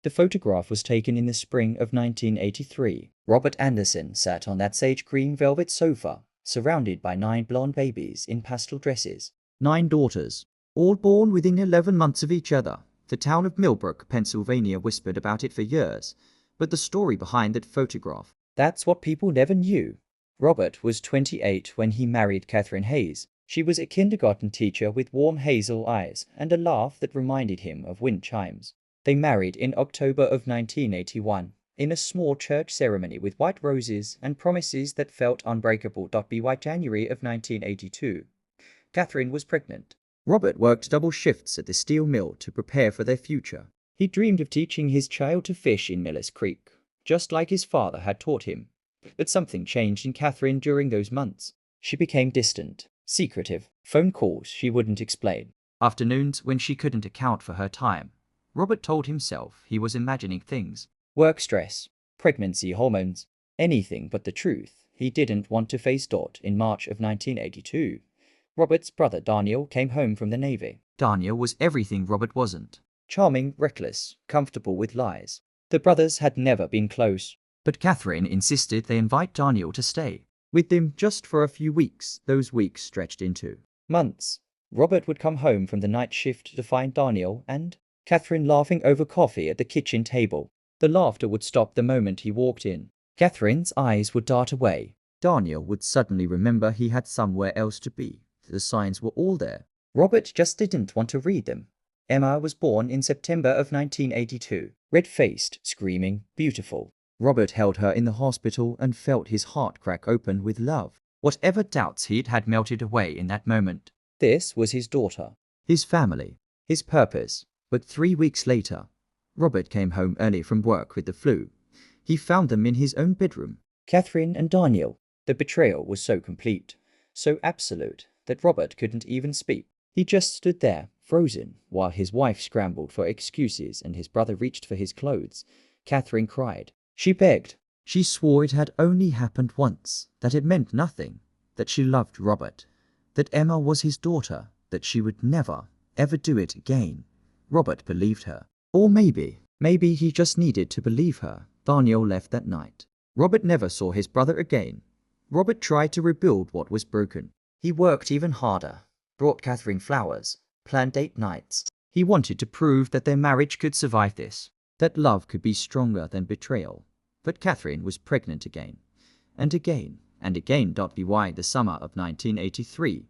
The photograph was taken in the spring of 1983. Robert Anderson sat on that sage green velvet sofa, surrounded by 9 blonde babies in pastel dresses. 9 daughters, all born within 11 months of each other. The town of Millbrook, Pennsylvania whispered about it for years, but the story behind that photograph, that's what people never knew. Robert was 28 when he married Catherine Hayes. She was a kindergarten teacher with warm hazel eyes and a laugh that reminded him of wind chimes. They married in October of 1981, in a small church ceremony with white roses and promises that felt unbreakable. By January of 1982, Catherine was pregnant. Robert worked double shifts at the steel mill to prepare for their future. He dreamed of teaching his child to fish in Miller's Creek, just like his father had taught him. But something changed in Catherine during those months. She became distant, secretive. Phone calls she wouldn't explain. Afternoons when she couldn't account for her time. Robert told himself he was imagining things. Work stress, pregnancy hormones, anything but the truth. He didn't want to face Dot. In March of 1982. Robert's brother Daniel came home from the Navy. Daniel was everything Robert wasn't. Charming, reckless, comfortable with lies. The brothers had never been close, but Catherine insisted they invite Daniel to stay with them just for a few weeks. Those weeks stretched into months. Robert would come home from the night shift to find Daniel and Catherine laughing over coffee at the kitchen table. The laughter would stop the moment he walked in. Catherine's eyes would dart away. Daniel would suddenly remember he had somewhere else to be. The signs were all there. Robert just didn't want to read them. Emma was born in September of 1982. Red-faced, screaming, beautiful. Robert held her in the hospital and felt his heart crack open with love. Whatever doubts he'd had melted away in that moment. This was his daughter, his family, his purpose. But 3 weeks later, Robert came home early from work with the flu. He found them in his own bedroom. Catherine and Daniel. The betrayal was so complete, so absolute, that Robert couldn't even speak. He just stood there, frozen, while his wife scrambled for excuses and his brother reached for his clothes. Catherine cried. She begged. She swore it had only happened once, that it meant nothing, that she loved Robert, that Emma was his daughter, that she would never, ever do it again. Robert believed her. Or maybe he just needed to believe her. Daniel left that night. Robert never saw his brother again. Robert tried to rebuild what was broken. He worked even harder, brought Catherine flowers, planned date nights. He wanted to prove that their marriage could survive this, that love could be stronger than betrayal. But Catherine was pregnant again, and again, and again. By the summer of 1983,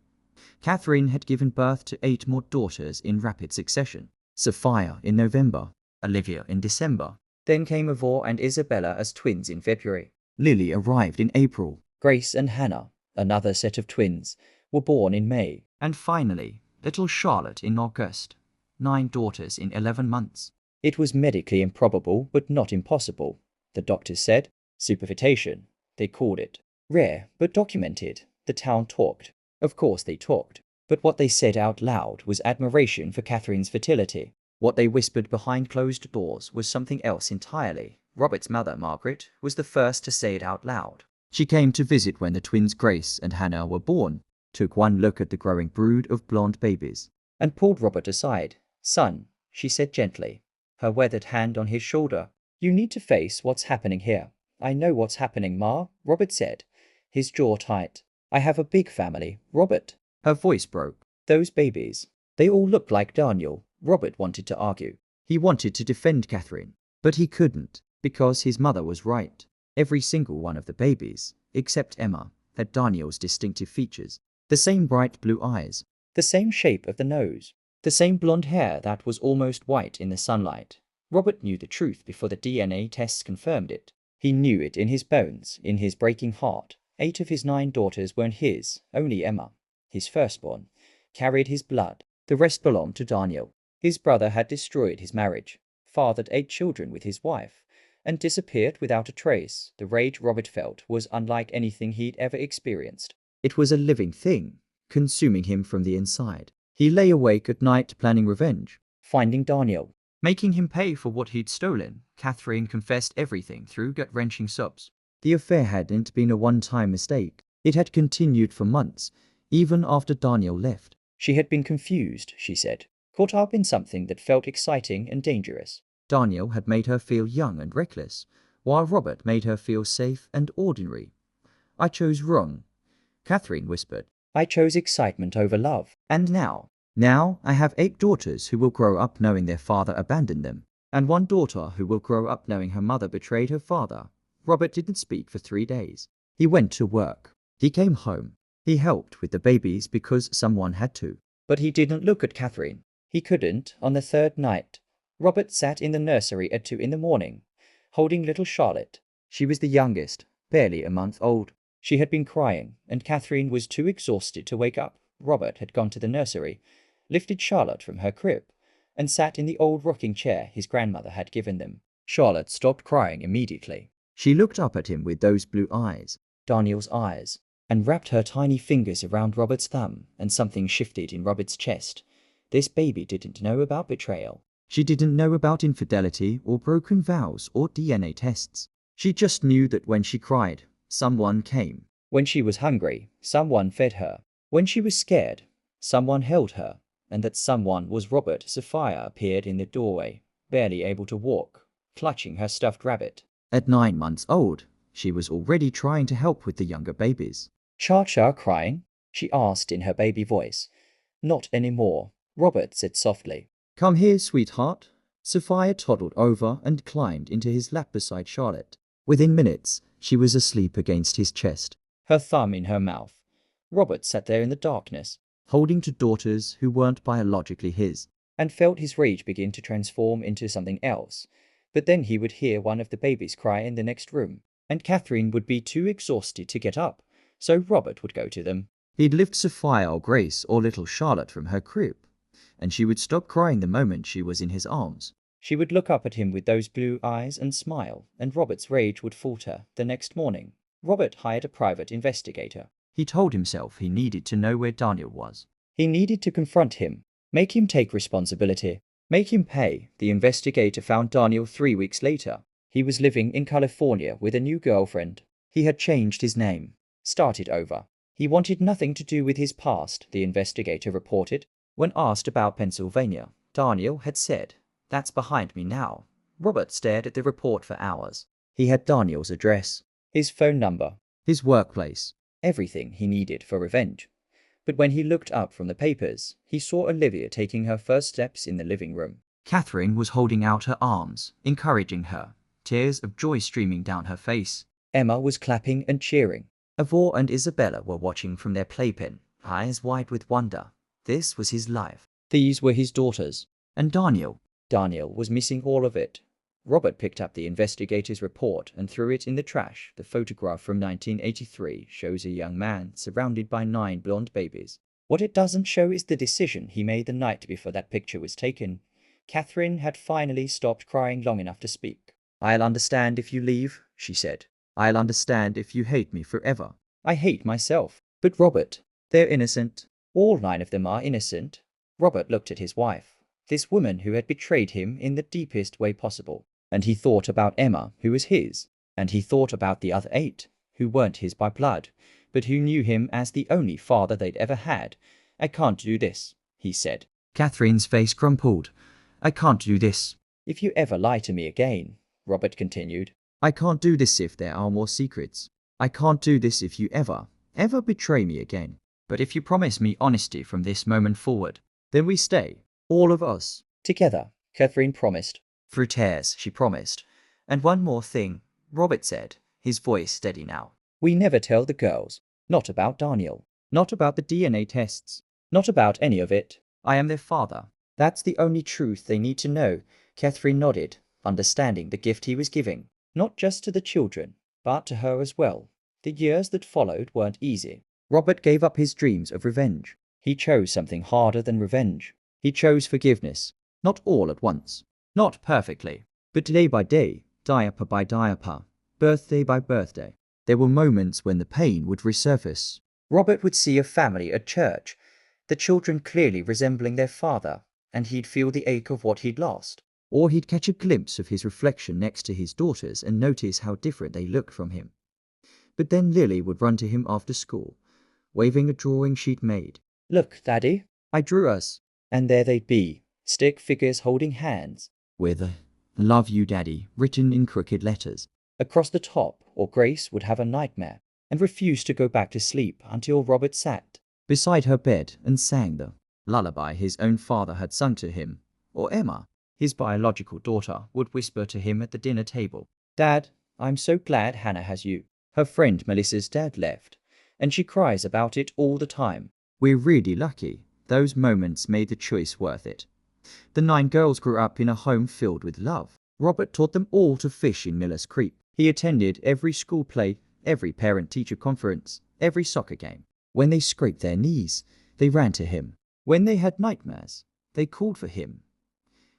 Catherine had given birth to 8 more daughters in rapid succession. Sophia in November, Olivia in December. Then came Ivor and Isabella as twins in February. Lily arrived in April. Grace and Hannah, another set of twins, were born in May. And finally, little Charlotte in August. 9 daughters in 11 months. It was medically improbable, but not impossible, the doctors said. Superfetation, they called it. Rare, but documented. The town talked. Of course they talked. But what they said out loud was admiration for Catherine's fertility. What they whispered behind closed doors was something else entirely. Robert's mother, Margaret, was the first to say it out loud. She came to visit when the twins Grace and Hannah were born, took one look at the growing brood of blonde babies, and pulled Robert aside. Son, she said gently, her weathered hand on his shoulder. You need to face what's happening here. I know what's happening, Ma, Robert said, his jaw tight. I have a big family, Robert. Her voice broke. Those babies, they all look like Daniel. Robert wanted to argue. He wanted to defend Catherine, but he couldn't, because his mother was right. Every single one of the babies, except Emma, had Daniel's distinctive features. The same bright blue eyes, the same shape of the nose, the same blonde hair that was almost white in the sunlight. Robert knew the truth before the DNA tests confirmed it. He knew it in his bones, in his breaking heart. 8 of his 9 daughters weren't his, only Emma, his firstborn, carried his blood. The rest belonged to Daniel. His brother had destroyed his marriage, fathered 8 children with his wife, and disappeared without a trace. The rage Robert felt was unlike anything he'd ever experienced. It was a living thing, consuming him from the inside. He lay awake at night planning revenge, finding Daniel, making him pay for what he'd stolen. Catherine confessed everything through gut-wrenching sobs. The affair hadn't been a one-time mistake. It had continued for months, even after Daniel left. She had been confused, she said, caught up in something that felt exciting and dangerous. Daniel had made her feel young and reckless, while Robert made her feel safe and ordinary. I chose wrong, Catherine whispered. I chose excitement over love. And now I have 8 daughters who will grow up knowing their father abandoned them, and 1 daughter who will grow up knowing her mother betrayed her father. Robert didn't speak for 3 days. He went to work. He came home. He helped with the babies because someone had to. But he didn't look at Catherine. He couldn't on the 3rd night. Robert sat in the nursery at 2 in the morning, holding little Charlotte. She was the youngest, barely a month old. She had been crying, and Catherine was too exhausted to wake up. Robert had gone to the nursery, lifted Charlotte from her crib, and sat in the old rocking chair his grandmother had given them. Charlotte stopped crying immediately. She looked up at him with those blue eyes, Daniel's eyes, and wrapped her tiny fingers around Robert's thumb, and something shifted in Robert's chest. This baby didn't know about betrayal. She didn't know about infidelity or broken vows or DNA tests. She just knew that when she cried, someone came. When she was hungry, someone fed her. When she was scared, someone held her. And that someone was Robert. Sophia appeared in the doorway, barely able to walk, clutching her stuffed rabbit. At 9 months old, she was already trying to help with the younger babies. Cha-Cha crying? She asked in her baby voice. Not anymore, Robert said softly. Come here, sweetheart. Sophia toddled over and climbed into his lap beside Charlotte. Within minutes, she was asleep against his chest, her thumb in her mouth. Robert sat there in the darkness, holding 2 daughters who weren't biologically his, and felt his rage begin to transform into something else. But then he would hear one of the babies cry in the next room, and Catherine would be too exhausted to get up, so Robert would go to them. He'd lift Sophia or Grace or little Charlotte from her crib, and she would stop crying the moment she was in his arms. She would look up at him with those blue eyes and smile, and Robert's rage would falter. The next morning, Robert hired a private investigator. He told himself he needed to know where Daniel was. He needed to confront him, make him take responsibility, make him pay. The investigator found Daniel 3 weeks later. He was living in California with a new girlfriend. He had changed his name, started over. He wanted nothing to do with his past, the investigator reported. When asked about Pennsylvania, Daniel had said, "That's behind me now." Robert stared at the report for hours. He had Daniel's address, his phone number, his workplace, everything he needed for revenge. But when he looked up from the papers, he saw Olivia taking her first steps in the living room. Catherine was holding out her arms, encouraging her, tears of joy streaming down her face. Emma was clapping and cheering. Ivor and Isabella were watching from their playpen, eyes wide with wonder. This was his life. These were his daughters. And Daniel was missing all of it. Robert picked up the investigator's report and threw it in the trash. The photograph from 1983 shows a young man surrounded by 9 blonde babies. What it doesn't show is the decision he made the night before that picture was taken. Catherine had finally stopped crying long enough to speak. "I'll understand if you leave," she said. "I'll understand if you hate me forever. I hate myself." "But Robert, they're innocent. All 9 of them are innocent." Robert looked at his wife, this woman who had betrayed him in the deepest way possible. And he thought about Emma, who was his. And he thought about the other 8, who weren't his by blood, but who knew him as the only father they'd ever had. "I can't do this," he said. Catherine's face crumpled. "I can't do this. If you ever lie to me again," Robert continued. "I can't do this if there are more secrets. I can't do this if you ever betray me again. But if you promise me honesty from this moment forward, then we stay, all of us, together," Catherine promised. Through tears, she promised. "And one more thing," Robert said, his voice steady now. "We never tell the girls. Not about Daniel. Not about the DNA tests. Not about any of it. I am their father. That's the only truth they need to know." Catherine nodded, understanding the gift he was giving, not just to the children, but to her as well. The years that followed weren't easy. Robert gave up his dreams of revenge. He chose something harder than revenge. He chose forgiveness. Not all at once. Not perfectly. But day by day, diaper by diaper, birthday by birthday. There were moments when the pain would resurface. Robert would see a family at church, the children clearly resembling their father, and he'd feel the ache of what he'd lost. Or he'd catch a glimpse of his reflection next to his daughters and notice how different they looked from him. But then Lily would run to him after school, waving a drawing she'd made. "Look, Daddy, I drew us." And there they'd be, stick figures holding hands. Were "Love you, Daddy," written in crooked letters across the top, or Grace would have a nightmare and refuse to go back to sleep until Robert sat beside her bed and sang the lullaby his own father had sung to him, or Emma, his biological daughter, would whisper to him at the dinner table. "Dad, I'm so glad Hannah has you." Her friend Melissa's dad left, and she cries about it all the time. "We're really lucky. Those moments made the choice worth it." The 9 girls grew up in a home filled with love. Robert taught them all to fish in Miller's Creek. He attended every school play, every parent-teacher conference, every soccer game. When they scraped their knees, they ran to him. When they had nightmares, they called for him.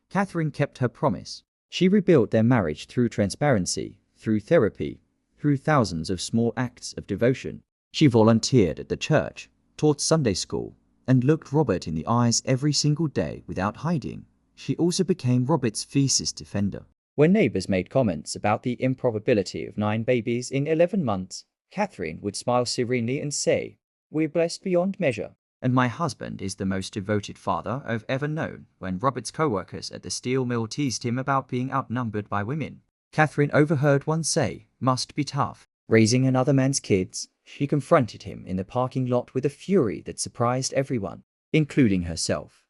Catherine kept her promise. She rebuilt their marriage through transparency, through therapy, through thousands of small acts of devotion. She volunteered at the church, taught Sunday school, and looked Robert in the eyes every single day without hiding. She also became Robert's fiercest defender. When neighbors made comments about the improbability of 9 babies in 11 months, Catherine would smile serenely and say, "We're blessed beyond measure. And my husband is the most devoted father I've ever known." When Robert's co-workers at the steel mill teased him about being outnumbered by women, Catherine overheard one say, "Must be tough." Raising another man's kids, she confronted him in the parking lot with a fury that surprised everyone, including herself.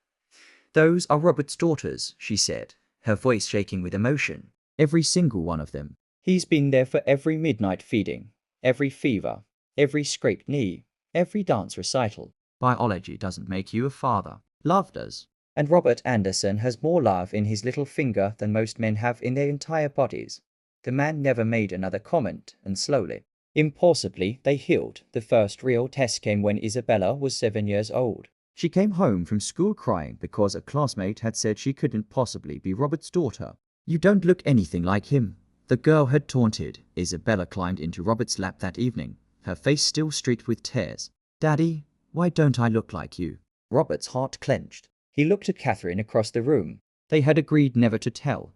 "Those are Robert's daughters," she said, her voice shaking with emotion. "Every single one of them. He's been there for every midnight feeding, every fever, every scraped knee, every dance recital. Biology doesn't make you a father. Love does. And Robert Anderson has more love in his little finger than most men have in their entire bodies." The man never made another comment, and slowly, impossibly, they healed. The first real test came when Isabella was 7 years old. She came home from school crying because a classmate had said she couldn't possibly be Robert's daughter. "You don't look anything like him," the girl had taunted. Isabella climbed into Robert's lap that evening, her face still streaked with tears. "Daddy, why don't I look like you?" Robert's heart clenched. He looked at Catherine across the room. They had agreed never to tell,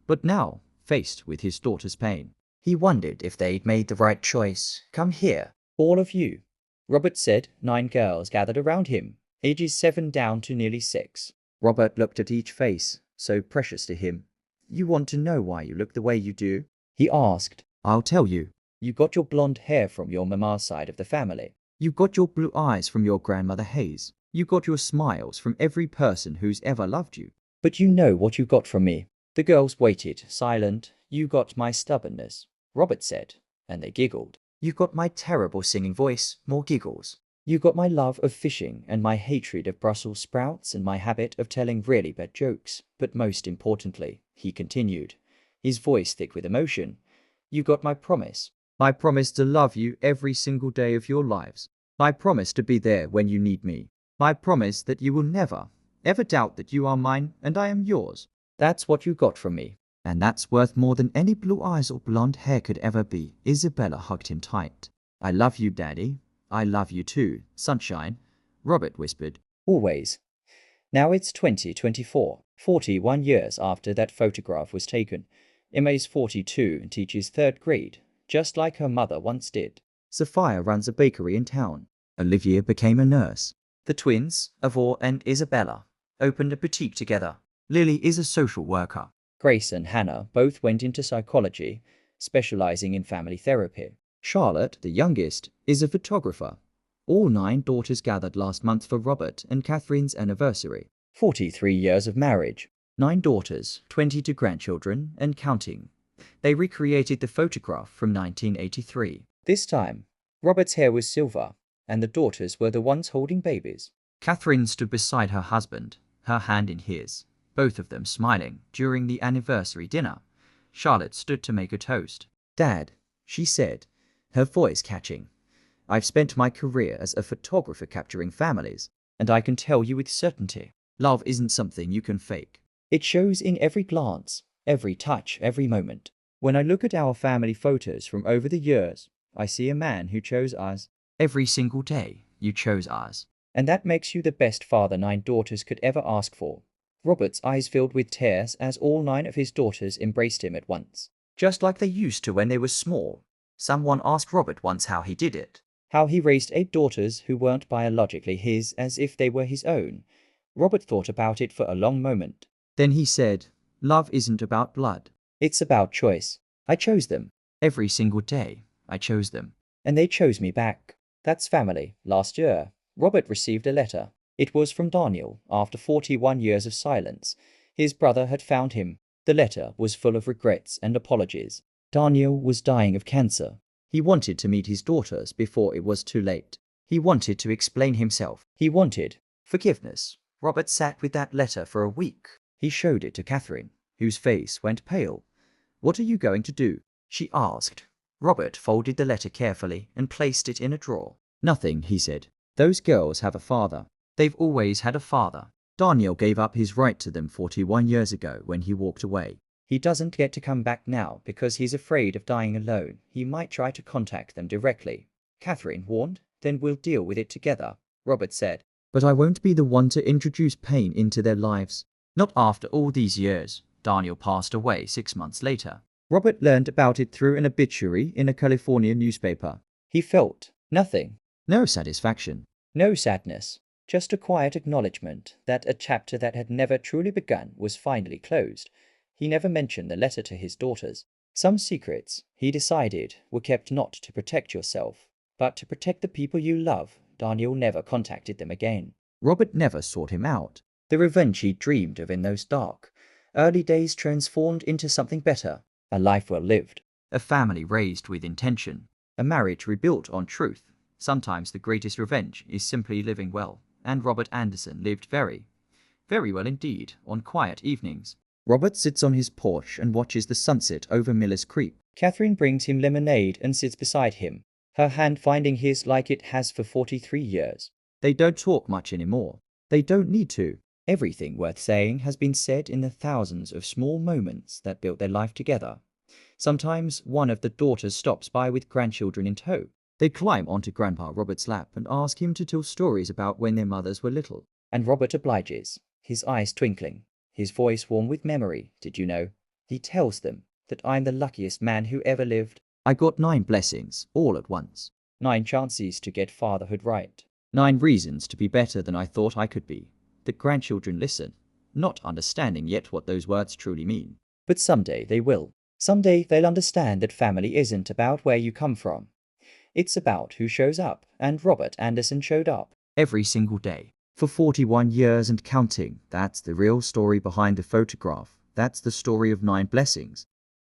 but now, faced with his daughter's pain, he wondered if they'd made the right choice. "Come here, all of you," Robert said. 9 girls gathered around him, ages 7 down to nearly 6. Robert looked at each face, so precious to him. "You want to know why you look the way you do?" he asked. "I'll tell you. You got your blonde hair from your mama's side of the family. You got your blue eyes from your grandmother Hayes. You got your smiles from every person who's ever loved you. But you know what you got from me." The girls waited, silent. "You got my stubbornness," Robert said, and they giggled. "You got my terrible singing voice," more giggles. "You got my love of fishing and my hatred of Brussels sprouts and my habit of telling really bad jokes. But most importantly," he continued, his voice thick with emotion, "you got my promise. My promise to love you every single day of your lives. My promise to be there when you need me. My promise that you will never, ever doubt that you are mine and I am yours. That's what you got from me. And that's worth more than any blue eyes or blonde hair could ever be." Isabella hugged him tight. "I love you, Daddy. I love you too, sunshine," Robert whispered. "Always." Now it's 2024, 41 years after that photograph was taken. Emma's 42 and teaches 3rd grade, just like her mother once did. Sophia runs a bakery in town. Olivia became a nurse. The twins, Avor and Isabella, opened a boutique together. Lily is a social worker. Grace and Hannah both went into psychology, specializing in family therapy. Charlotte, the youngest, is a photographer. All 9 daughters gathered last month for Robert and Catherine's anniversary. 43 years of marriage, 9 daughters, 22 grandchildren, and counting. They recreated the photograph from 1983. This time, Robert's hair was silver, and the daughters were the ones holding babies. Catherine stood beside her husband, her hand in his, both of them smiling during the anniversary dinner. Charlotte stood to make a toast. "Dad," she said, her voice catching, "I've spent my career as a photographer capturing families, and I can tell you with certainty, love isn't something you can fake. It shows in every glance, every touch, every moment. When I look at our family photos from over the years, I see a man who chose us. Every single day, you chose us. And that makes you the best father 9 daughters could ever ask for." Robert's eyes filled with tears as all 9 of his daughters embraced him at once, just like they used to when they were small. Someone asked Robert once how he did it, how he raised 8 daughters who weren't biologically his as if they were his own. Robert thought about it for a long moment. Then he said, Love isn't about blood. It's about choice. I chose them. Every single day, I chose them. And they chose me back. That's family. Last year, Robert received a letter. It was from Daniel after 41 years of silence. His brother had found him. The letter was full of regrets and apologies. Daniel was dying of cancer. He wanted to meet his daughters before it was too late. He wanted to explain himself. He wanted forgiveness. Robert sat with that letter for a week. He showed it to Catherine, whose face went pale. "What are you going to do?" she asked. Robert folded the letter carefully and placed it in a drawer. "Nothing," he said. "Those girls have a father. They've always had a father. Daniel gave up his right to them 41 years ago when he walked away. He doesn't get to come back now because he's afraid of dying alone. He might try to contact them directly." Catherine warned. "Then we'll deal with it together," Robert said. "But I won't be the one to introduce pain into their lives. Not after all these years." Daniel passed away 6 months later. Robert learned about it through an obituary in a California newspaper. He felt nothing. No satisfaction. No sadness. Just a quiet acknowledgement that a chapter that had never truly begun was finally closed. He never mentioned the letter to his daughters. Some secrets, he decided, were kept not to protect yourself, but to protect the people you love. Daniel never contacted them again. Robert never sought him out. The revenge he dreamed of in those dark, early days transformed into something better. A life well lived. A family raised with intention. A marriage rebuilt on truth. Sometimes the greatest revenge is simply living well. And Robert Anderson lived very, very well indeed on quiet evenings. Robert sits on his porch and watches the sunset over Miller's Creek. Catherine brings him lemonade and sits beside him, her hand finding his like it has for 43 years. They don't talk much anymore. They don't need to. Everything worth saying has been said in the thousands of small moments that built their life together. Sometimes one of the daughters stops by with grandchildren in tow. They climb onto Grandpa Robert's lap and ask him to tell stories about when their mothers were little. And Robert obliges, his eyes twinkling, his voice warm with memory. "Did you know?" He tells them that I'm the luckiest man who ever lived. I got 9 blessings, all at once. 9 chances to get fatherhood right. 9 reasons to be better than I thought I could be. The grandchildren listen, not understanding yet what those words truly mean. But someday they will. Someday they'll understand that family isn't about where you come from. It's about who shows up, and Robert Anderson showed up. Every single day. For 41 years and counting. That's the real story behind the photograph. That's the story of 9 blessings.